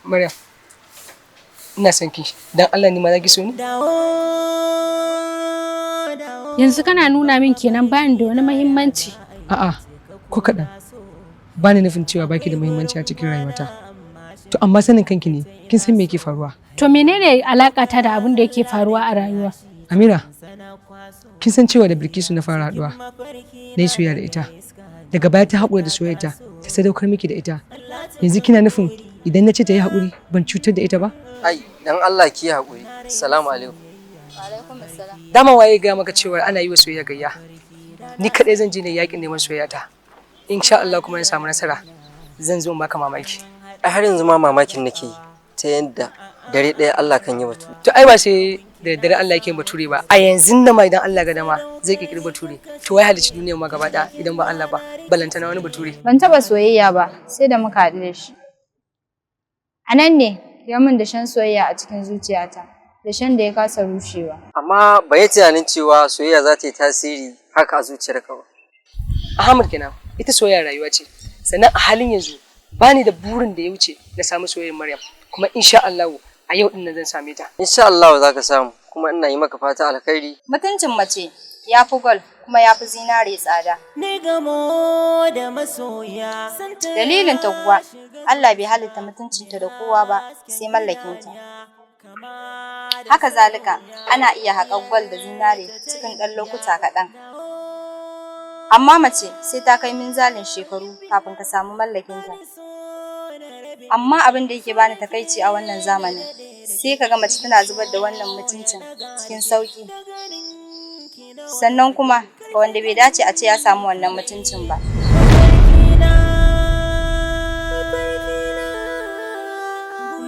Maryam, ina son ki. Dan Allah ni ma za ki so ni? Yanzu kana nuna min kenan bayan da wani muhimmanci. A'a, ko kaɗan. Ba ni nufin cewa baki da muhimmanci a cikin rayuwata. To amma sanin kanki ne, kin san me yake faruwa? To menene alaka ta da abin da yake faruwa a rayuwa? Amira, kin san cewa da Bilkisu na fara haɗuwa. Na yi soyayya da ita. Daga baya ta haƙura da soyayyarta, ta sadaukar miki da ita. Yanzu kina nufin idan na ce ta yi haƙuri ban cutar da ita ba? Ai, dan Allah ki haƙuri. Assalamu alaikum. Wa alaikum assalam. Dama waye ga maka cewa ana yi wa soyayya gayya. Ni kaɗai zan je ne yaƙin neman soyayyata. Insha Allah kuma na samu nasara. Zan zo in baka mamaki. Ai har yanzu ma mamakin nake ta yadda dare ɗaya Allah kan yi batu. To ai ba sai da dare Allah yake bature ba. A yanzu nan ma idan Allah ga dama zai kirkiri bature. To wai halicci duniyar ma gaba ɗaya idan ba Allah ba. Balanta na wani bature. Ban taba soyayya ba sai da muka haɗu da shi. A nan ne ya min dashen soyayya a cikin zuciyata, dashen da ya kasa rushewa. Amma ban yi tunanin cewa soyayya za ta yi tasiri haka a zuciyarka ba. Ahmad kenan, ita soyayya rayuwa ce. Sannan a halin yanzu bani da burin da ya wuce na samu soyayyar Maryam. Kuma insha Allah a yau din nan zan same ta. Insha Allah za ka samu, kuma ina yi maka fata alkhairi. Mutuncin mace ya fi gwal kuma ya fi zinare tsada. Dalilin ta kuwa Allah bai halitta mutuncinta da kowa ba sai mallakinta. Haka zalika ana iya haƙar gwal da zinare cikin ɗan lokuta kaɗan. Amma mace sai ta kai minzalin shekaru kafin ka samu mallakinta. Amma abin da yake bani takaici a wannan zamanin, sai ka ga mace tana zubar da wannan mutuncin cikin sauki. Sannan kuma ga wanda bai dace a ce ya samu wannan mutuncin ba.